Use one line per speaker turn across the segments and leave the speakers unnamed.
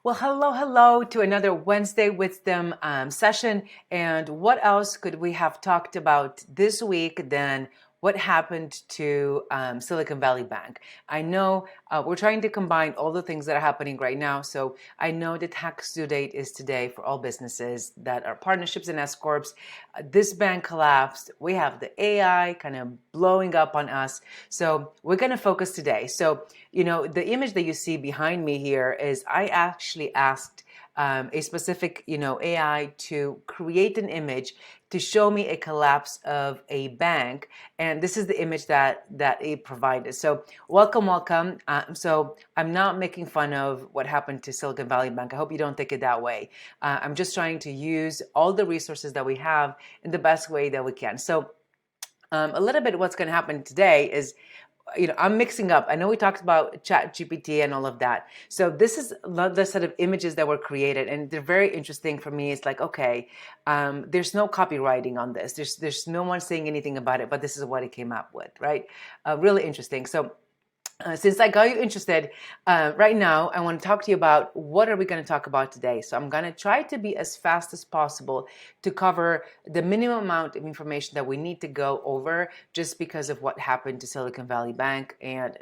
Well, hello to another Wednesday Wisdom session. And what else could we have talked about this week than what happened to Silicon Valley Bank? I know we're trying to combine all the things that are happening right now. So I know the tax due date is today for all businesses that are partnerships and S corps. This bank collapsed. We have the AI kind of blowing up on us. So we're going to focus today. So the image that you see behind me here is I actually asked a specific, AI to create an image to show me a collapse of a bank, and this is the image that it provided. So welcome. So I'm not making fun of what happened to Silicon Valley Bank. I hope you don't take it that way. I'm just trying to use all the resources that we have in the best way that we can. So a little bit what's going to happen today is I'm mixing up. I know we talked about Chat GPT and all of that. So this is the set of images that were created, and they're very interesting for me. It's like, okay, there's no copywriting on this. There's no one saying anything about it, but this is what it came up with, right? Really interesting. So since I got you interested, right now I want to talk to you about what are we going to talk about today. So I'm going to try to be as fast as possible to cover the minimum amount of information that we need to go over, just because of what happened to Silicon Valley Bank, and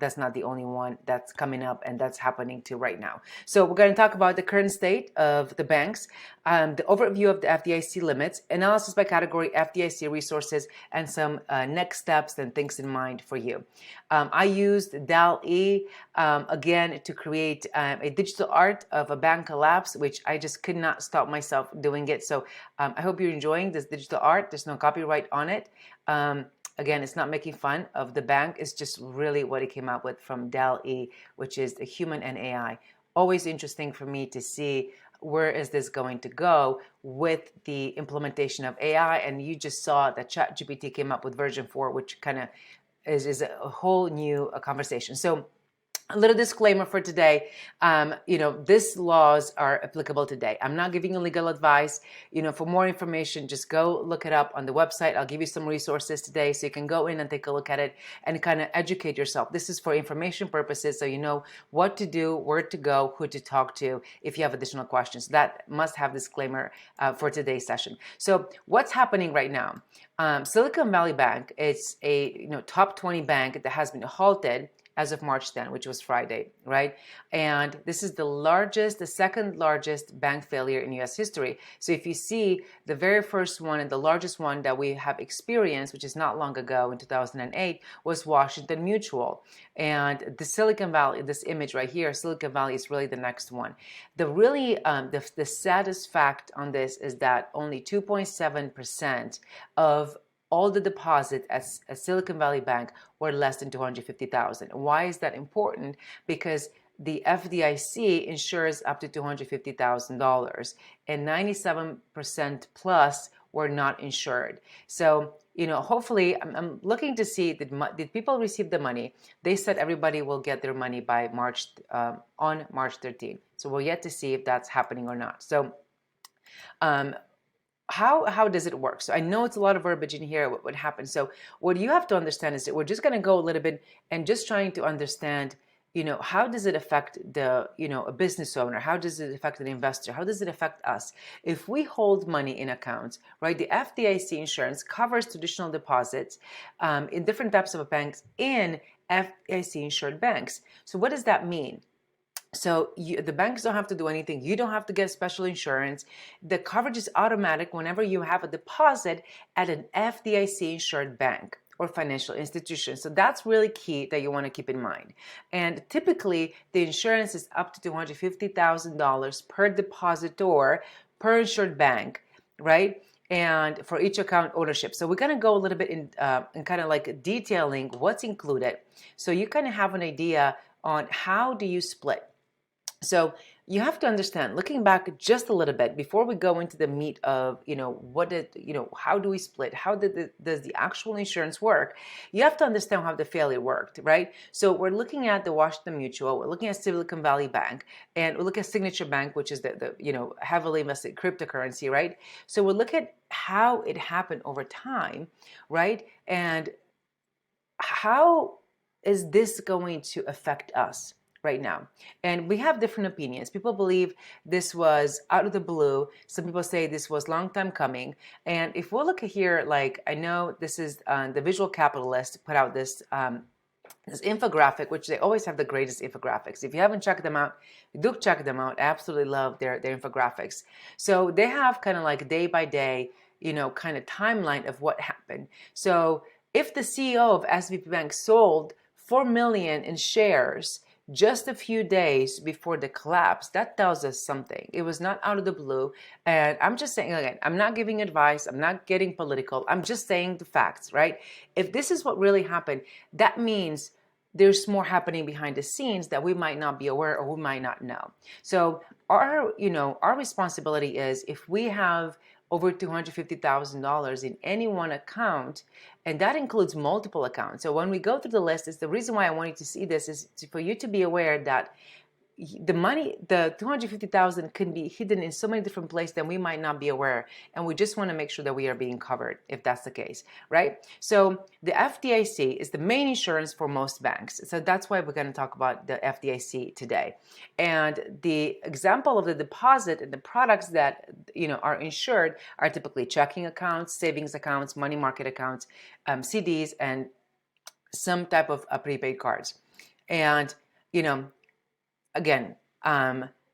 that's not the only one that's coming up and that's happening to right now. So we're going to talk about the current state of the banks, the overview of the FDIC limits, analysis by category, FDIC resources, and some next steps and things in mind for you. I used DAL-E again to create a digital art of a bank collapse, which I just could not stop myself doing it. So I hope you're enjoying this digital art. There's no copyright on it. Again, it's not making fun of the bank. It's just really what it came out with from DAL-E, which is the human and AI. Always interesting for me to see where is this going to go with the implementation of AI. And you just saw that ChatGPT came up with version 4, which kind of is a whole new conversation. So a little disclaimer for today, these laws are applicable today. I'm not giving you legal advice. For more information, just go look it up on the website. I'll give you some resources today so you can go in and take a look at it and kind of educate yourself. This is for information purposes, so you know what to do, where to go, who to talk to if you have additional questions. That must have disclaimer for today's session. So what's happening right now? Silicon Valley Bank, it's a top 20 bank that has been halted as of March 10, which was Friday, right? And this is the second largest bank failure in US history. So if you see the very first one and the largest one that we have experienced, which is not long ago in 2008, was Washington Mutual. And the Silicon Valley, this image right here, Silicon Valley is really the next one. The really, the saddest fact on this is that only 2.7% of all the deposits at Silicon Valley Bank were less than $250,000. Why is that important? Because the FDIC insures up to $250,000, and 97% plus were not insured. So, hopefully, I'm looking to see did people receive the money? They said everybody will get their money by on March 13th. So we're yet to see if that's happening or not. So, how does it work? So I know it's a lot of verbiage in here, what would happen. So what you have to understand is that we're just going to go a little bit and just trying to understand, how does it affect a business owner? How does it affect an investor? How does it affect us? If we hold money in accounts, right, the FDIC insurance covers traditional deposits in different types of banks in FDIC insured banks. So what does that mean? So the banks don't have to do anything. You don't have to get special insurance. The coverage is automatic whenever you have a deposit at an FDIC insured bank or financial institution. So that's really key that you want to keep in mind. And typically, the insurance is up to $250,000 per depositor per insured bank, right? And for each account ownership. So we're going to go a little bit in kind of like detailing what's included, so you kind of have an idea on how do you split. So you have to understand, looking back just a little bit before we go into the meat of, how do we split? How does the actual insurance work? You have to understand how the failure worked, right? So we're looking at the Washington Mutual, we're looking at Silicon Valley Bank, and we look at Signature Bank, which is the heavily invested cryptocurrency, right? So we'll look at how it happened over time, right? And how is this going to affect us? right now. And we have different opinions. People believe this was out of the blue. Some people say this was long time coming. And if we'll look at here, like I know this is the Visual Capitalist put out this infographic, which they always have the greatest infographics. If you haven't checked them out, do check them out. I absolutely love their infographics. So they have kind of like day by day, kind of timeline of what happened. So if the CEO of SVP Bank sold 4 million in shares just a few days before the collapse, that tells us something. It was not out of the blue. And I'm just saying, again, I'm not giving advice. I'm not getting political. I'm just saying the facts, right? If this is what really happened, that means there's more happening behind the scenes that we might not be aware or we might not know. So our responsibility is, if we have over $250,000 in any one account, and that includes multiple accounts. So when we go through the list, is the reason why I want you to see this is for you to be aware that the money, the 250,000 can be hidden in so many different places that we might not be aware. And we just want to make sure that we are being covered if that's the case, right? So the FDIC is the main insurance for most banks. So that's why we're going to talk about the FDIC today. And the example of the deposit and the products that, are insured are typically checking accounts, savings accounts, money market accounts, CDs, and some type of prepaid cards. And, again,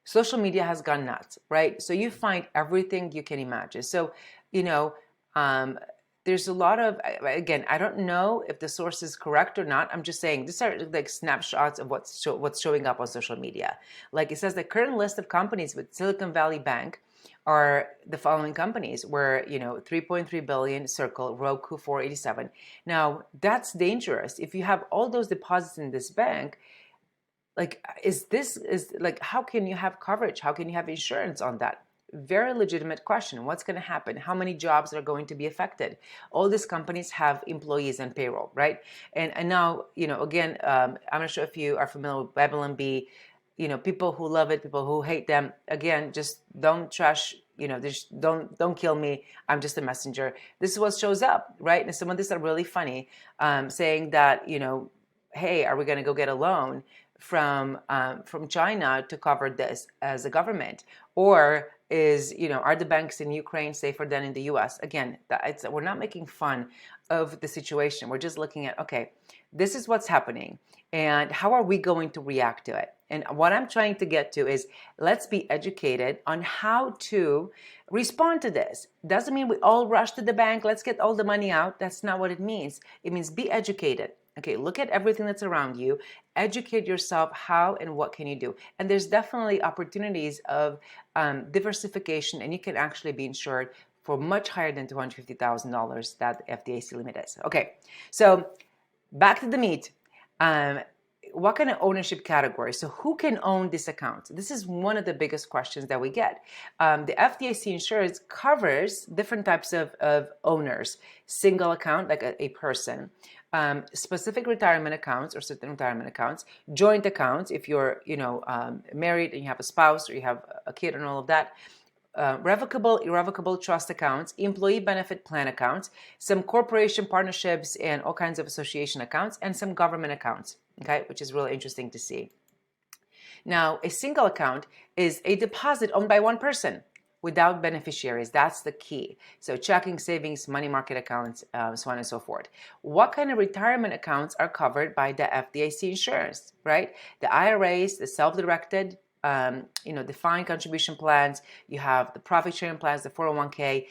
social media has gone nuts, right? So you find everything you can imagine. So, there's a lot of, again, I don't know if the source is correct or not. I'm just saying these are like snapshots of what's showing up on social media. Like it says the current list of companies with Silicon Valley Bank are the following companies, where 3.3 billion, Circle, Roku, 487. Now that's dangerous. If you have all those deposits in this bank, like, how can you have coverage? How can you have insurance on that? Very legitimate question. What's going to happen? How many jobs are going to be affected? All these companies have employees and payroll, right? And now, again, I'm not sure if you are familiar with Babylon Bee, people who love it, people who hate them. Again, just don't trash, just don't kill me. I'm just a messenger. This is what shows up, right? And some of these are really funny, saying that, hey, are we going to go get a loan from China to cover this as a government, or are the banks in Ukraine safer than in the U.S.? Again, we're not making fun of the situation. We're just looking at, okay, this is what's happening, and how are we going to react to it? And what I'm trying to get to is, let's be educated on how to respond to this. Doesn't mean we all rush to the bank, let's get all the money out. That's not what it means. It means be educated. Okay, look at everything that's around you, educate yourself, how and what can you do. And there's definitely opportunities of diversification, and you can actually be insured for much higher than $250,000 that the FDIC limit is. Okay, so back to the meat. What kind of ownership category? So who can own this account? This is one of the biggest questions that we get. The FDIC insurance covers different types of owners. Single account, like a person. Specific retirement accounts or certain retirement accounts. Joint accounts, if you're married and you have a spouse or you have a kid and all of that. Revocable, irrevocable trust accounts, employee benefit plan accounts, some corporation partnerships and all kinds of association accounts, and some government accounts, okay, which is really interesting to see. Now, a single account is a deposit owned by one person without beneficiaries. That's the key. So checking, savings, money market accounts, so on and so forth. What kind of retirement accounts are covered by the FDIC insurance, right? The IRAs, the self-directed, defined contribution plans, you have the profit sharing plans, the 401k.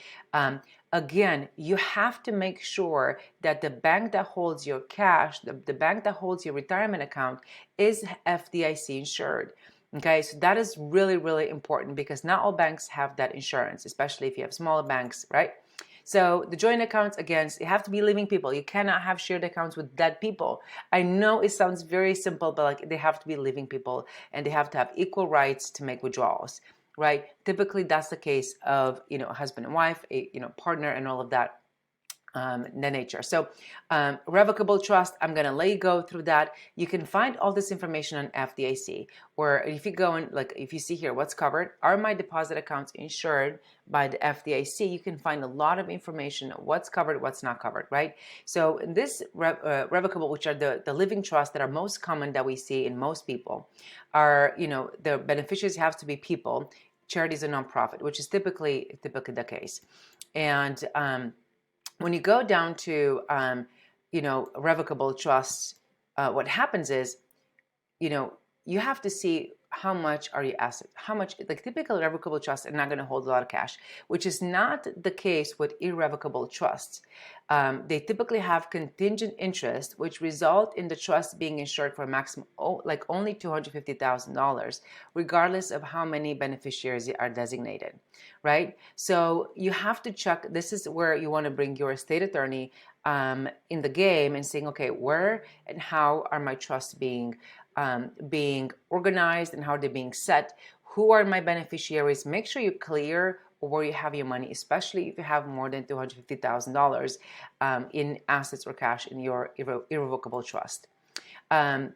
Again, you have to make sure that the bank that holds your cash, the bank that holds your retirement account is FDIC insured. Okay, so that is really, really important, because not all banks have that insurance, especially if you have smaller banks, right? So the joint accounts, again, they have to be living people. You cannot have shared accounts with dead people. I know it sounds very simple, but like, they have to be living people, and they have to have equal rights to make withdrawals, right? Typically, that's the case of, a husband and wife, a partner, and all of that. the nature. So revocable trust, I'm going to let you go through that. You can find all this information on FDIC, or if you go and like, if you see here, what's covered, are my deposit accounts insured by the FDIC? You can find a lot of information, what's covered, what's not covered, right? So in this revocable, which are the living trusts that are most common that we see in most people, are, the beneficiaries have to be people. Charity is a nonprofit, which is typically the case. And when you go down to, revocable trusts, what happens is, you have to see how much are your assets, how much, like typical irrevocable trusts are not going to hold a lot of cash, which is not the case with irrevocable trusts. They typically have contingent interest, which result in the trust being insured for a maximum, like only $250,000, regardless of how many beneficiaries are designated, right? So you have to check, this is where you want to bring your estate attorney in the game and saying, okay, where and how are my trusts being organized and how they're being set? Who are my beneficiaries? Make sure you're clear where you have your money, especially if you have more than $250,000 in assets or cash in your irrevocable trust. We're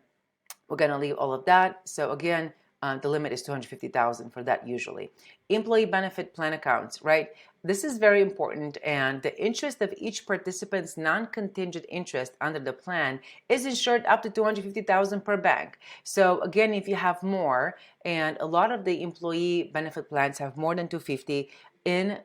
going to leave all of that. So again, the limit is $250,000 for that usually. Employee benefit plan accounts, right? This is very important, and the interest of each participant's non-contingent interest under the plan is insured up to $250,000 per bank. So again, if you have more, and a lot of the employee benefit plans have more than $250,000 in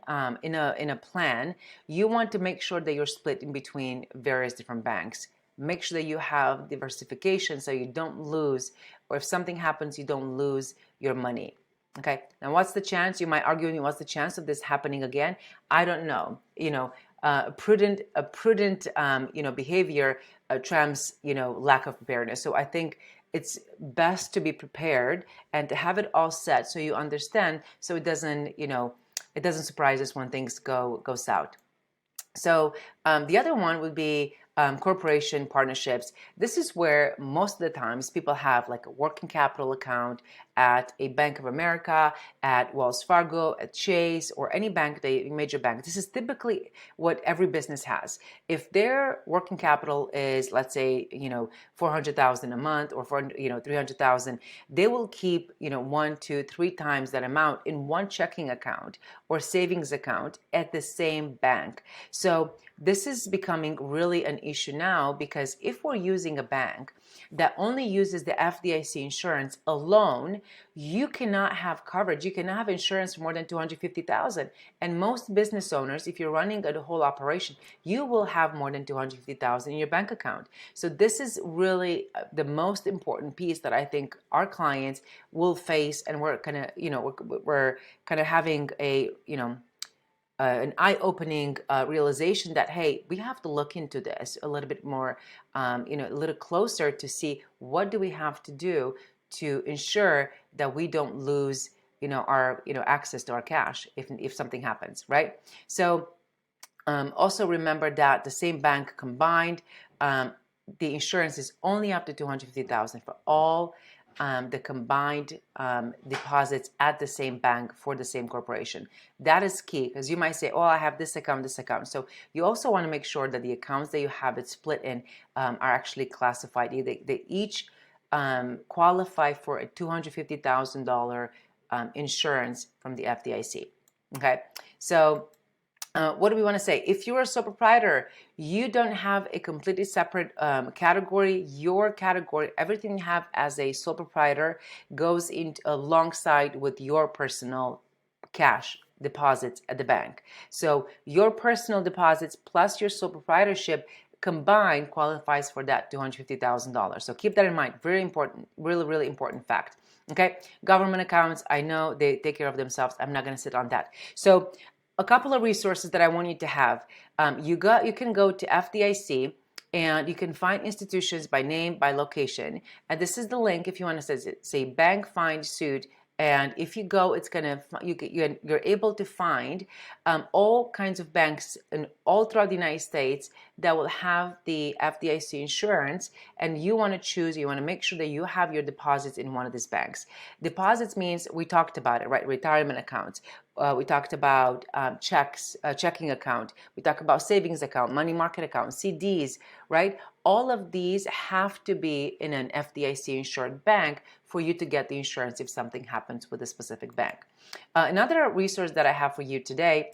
a plan, you want to make sure that you're split in between various different banks. Make sure that you have diversification so you don't lose, or if something happens, you don't lose your money. Okay, now what's the chance? You might argue with me, what's the chance of this happening again? I don't know. Prudent behavior trumps, lack of preparedness. So I think it's best to be prepared and to have it all set so you understand, so it doesn't surprise us when things go south. So the other one would be corporation partnerships. This is where most of the times people have like a working capital account at a Bank of America, at Wells Fargo, at Chase, or any bank, the major bank. This is typically what every business has. If their working capital is, let's say, $400,000 a month, or for $300,000, they will keep 1, 2, 3 times that amount in one checking account or savings account at the same bank. So this is becoming really an issue now, because if we're using a bank that only uses the FDIC insurance alone, you cannot have coverage. You cannot have insurance for more than $250,000. And most business owners, if you're running a whole operation, you will have more than $250,000 in your bank account. So this is really the most important piece that I think our clients will face, and we're kind of having an eye-opening realization that, hey, we have to look into this a little bit more, a little closer, to see what do we have to do to ensure that we don't lose, our, access to our cash if something happens, right? So also remember that the same bank combined, the insurance is only up to $250,000 for all the combined deposits at the same bank for the same corporation. That is key, because you might say, oh, I have this account, this account. So you also want to make sure that the accounts that you have it split in are actually classified. They each qualify for a $250,000 insurance from the FDIC. Okay, so what do we want to say? If you're a sole proprietor, you don't have a completely separate category. Your category, everything you have as a sole proprietor, goes in alongside with your personal cash deposits at the bank. So your personal deposits plus your sole proprietorship combined qualifies for that $250,000. So keep that in mind. Very important, really, really important fact. Okay, government accounts, I know they take care of themselves. I'm not going to sit on that. So a couple of resources that I want you to have. You can go to FDIC, and you can find institutions by name, by location. And this is the link if you want to say bank find suit. And if you go, it's gonna you're able to find all kinds of banks all throughout the United States that will have the FDIC insurance, and you want to make sure that you have your deposits in one of these banks. Deposits means, we talked about it, right? Retirement accounts. We talked about checking account. We talked about savings account, money market account, CDs, right? All of these have to be in an FDIC insured bank for you to get the insurance if something happens with a specific bank. Another resource that I have for you today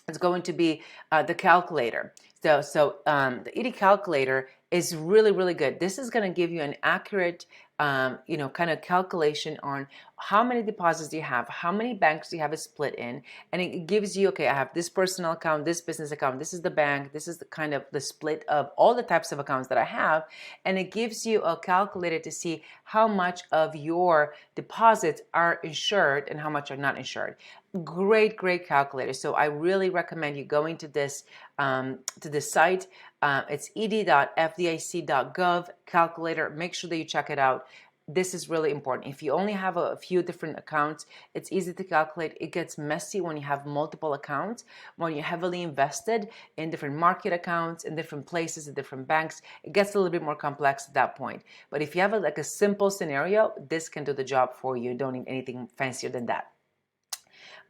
is going to be the calculator. The ED calculator is really, really good. This is going to give you an accurate, kind of calculation on how many deposits do you have, how many banks do you have it split in, and it gives you, okay, I have this personal account, this business account, this is the bank, this is the kind of the split of all the types of accounts that I have, and it gives you a calculator to see how much of your deposits are insured and how much are not insured. Great calculator. So I really recommend you going to this site. It's ed.fdic.gov calculator. Make sure that you check it out. This is really important. If you only have a few different accounts, it's easy to calculate. It gets messy when you have multiple accounts. When you're heavily invested in different market accounts, in different places, in different banks, it gets a little bit more complex at that point. But if you have like a simple scenario, this can do the job for you. You don't need anything fancier than that.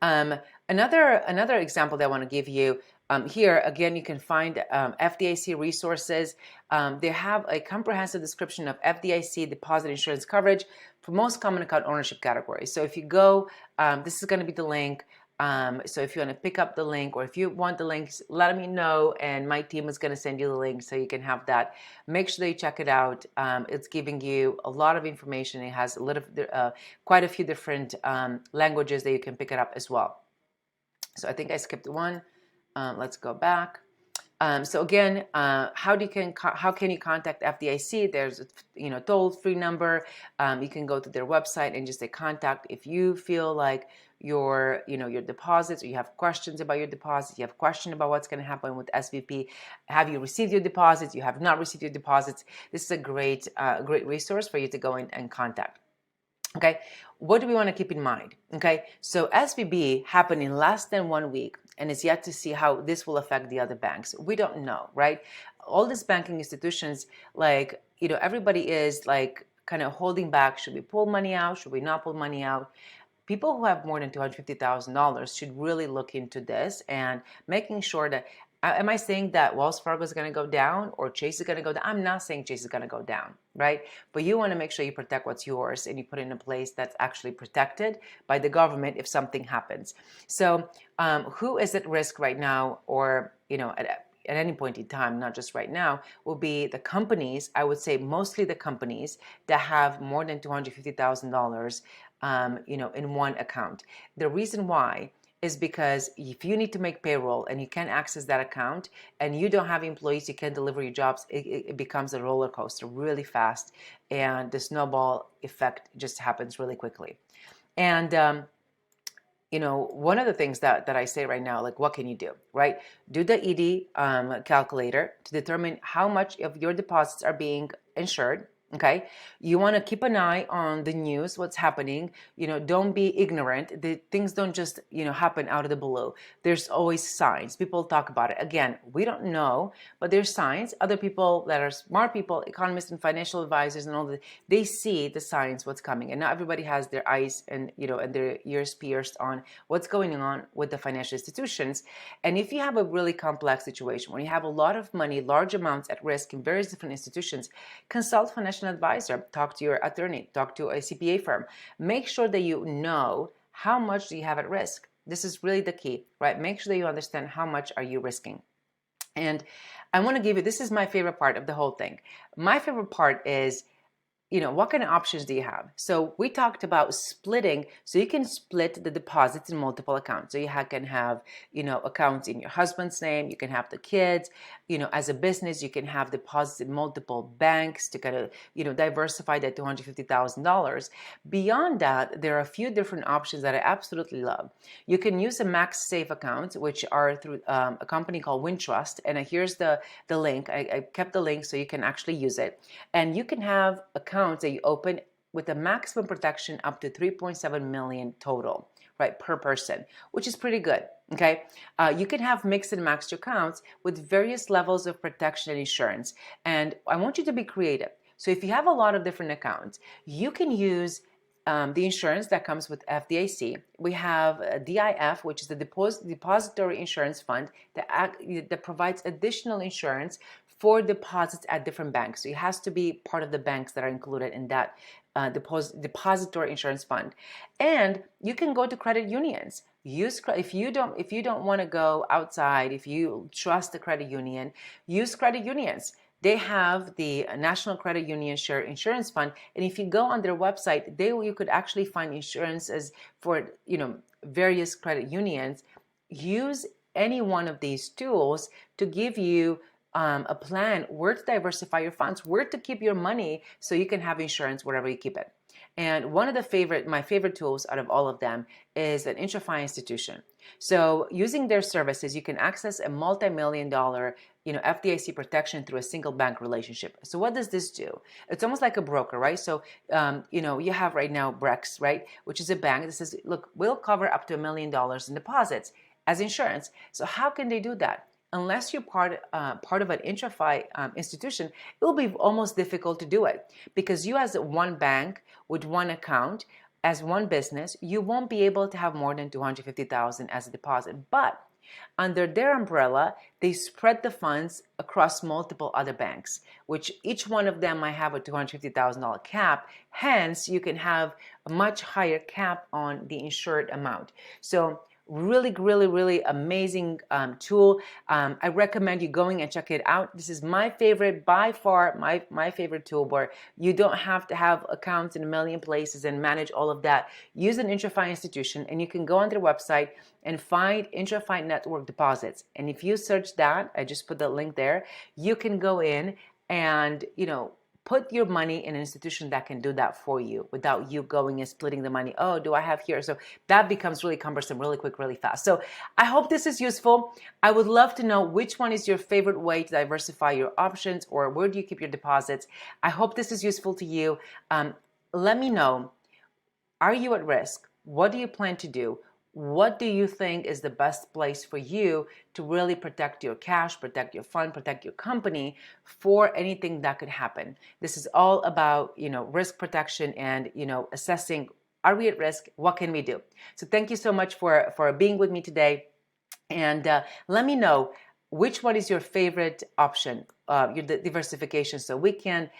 Another example that I want to give you here, again, you can find FDIC resources. They have a comprehensive description of FDIC deposit insurance coverage for most common account ownership categories. So if you go, this is going to be the link. So if you want to pick up the link, or if you want the links, let me know, and my team is going to send you the link so you can have that. Make sure that you check it out. It's giving you a lot of information. It has quite a few different languages that you can pick it up as well. So I think I skipped one. Let's go back. So again, how can you contact FDIC? There's a toll-free number. You can go to their website and just say contact if you feel like your deposits, or you have questions about your deposits, you have questions about what's going to happen with SVP. Have you received your deposits? You have not received your deposits. This is a great resource for you to go in and contact. Okay, what do we want to keep in mind? Okay, so SVB happened in less than 1 week, and it's yet to see how this will affect the other banks. We don't know, right? All these banking institutions, everybody is like kind of holding back. Should we pull money out? Should we not pull money out? People who have more than $250,000 should really look into this and making sure that, am I saying that Wells Fargo is going to go down or Chase is going to go down? I'm not saying Chase is going to go down, right? But you want to make sure you protect what's yours and you put it in a place that's actually protected by the government if something happens. So who is at risk right now, or, at any point in time, not just right now, will be the companies. I would say mostly the companies that have more than $250,000 in one account. The reason why is because if you need to make payroll and you can't access that account and you don't have employees, you can't deliver your jobs, it becomes a roller coaster really fast, and the snowball effect just happens really quickly. And one of the things that I say right now, like, what can you do, right? Do the ED calculator to determine how much of your deposits are being insured. Okay, you want to keep an eye on the news, what's happening. Don't be ignorant. The things don't just happen out of the blue. There's always signs. People talk about it. Again, we don't know, but there's signs. Other people that are smart people, economists and financial advisors and all that, they see the signs, what's coming. And not everybody has their eyes and and their ears pierced on what's going on with the financial institutions. And if you have a really complex situation where you have a lot of money, large amounts at risk in various different institutions, consult financial advisor, talk to your attorney, talk to a CPA firm. Make sure that you know how much do you have at risk. This is really the key, right? Make sure that you understand how much are you risking. And I want to give you, this is my favorite part of the whole thing. My favorite part is, what kind of options do you have? So we talked about splitting, so you can split the deposits in multiple accounts. So you can have, accounts in your husband's name, you can have the kids, as a business, you can have deposits in multiple banks to kind of, diversify that $250,000. Beyond that, there are a few different options that I absolutely love. You can use a max safe account, which are through a company called Wintrust. And here's the link. I kept the link so you can actually use it. And you can have accounts that you open with a maximum protection up to 3.7 million total, right, per person, which is pretty good. Okay, you can have mixed and matched accounts with various levels of protection and insurance. And I want you to be creative. So if you have a lot of different accounts, you can use the insurance that comes with FDIC. We have DIF, which is the Depository Insurance Fund that provides additional insurance for deposits at different banks. So it has to be part of the banks that are included in that depository insurance fund. And you can go to credit unions. If you don't want to go outside, if you trust the credit union, use credit unions. They have the National Credit Union Share Insurance Fund, and if you go on their website, you could actually find insurances for various credit unions. Use any one of these tools to give you a plan where to diversify your funds, where to keep your money so you can have insurance wherever you keep it. And one of my favorite tools out of all of them is an IntraFi institution. So using their services, you can access a multi-million-dollar FDIC protection through a single bank relationship. So what does this do? It's almost like a broker, right? So you have right now Brex, right, which is a bank that says, look, we'll cover up to $1 million in deposits as insurance. So how can they do that? Unless you're part of an IntraFi institution, it will be almost difficult to do it, because you as one bank with one account, as one business, you won't be able to have more than $250,000 as a deposit. But under their umbrella, they spread the funds across multiple other banks, which each one of them might have a $250,000 cap. Hence, you can have a much higher cap on the insured amount. So really amazing tool. I recommend you going and check it out. This is my favorite, by far my favorite tool, where you don't have to have accounts in a million places and manage all of that. Use an IntraFi institution, and you can go on their website and find IntraFi network deposits. And if you search that, I just put the link there, you can go in and put your money in an institution that can do that for you without you going and splitting the money. Oh, do I have here? So that becomes really cumbersome, really quick, really fast. So I hope this is useful. I would love to know which one is your favorite way to diversify your options, or where do you keep your deposits? I hope this is useful to you. Let me know. Are you at risk? What do you plan to do? What do you think is the best place for you to really protect your cash, protect your fund, protect your company for anything that could happen? This is all about, risk protection and, assessing, are we at risk? What can we do? So thank you so much for being with me today. And let me know which one is your favorite option, your diversification, so we can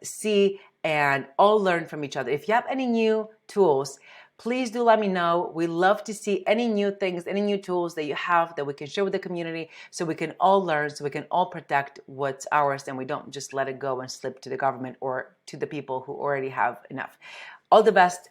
see and all learn from each other. If you have any new tools, please do let me know. We love to see any new things, any new tools that you have that we can share with the community, so we can all learn, so we can all protect what's ours, and we don't just let it go and slip to the government or to the people who already have enough. All the best.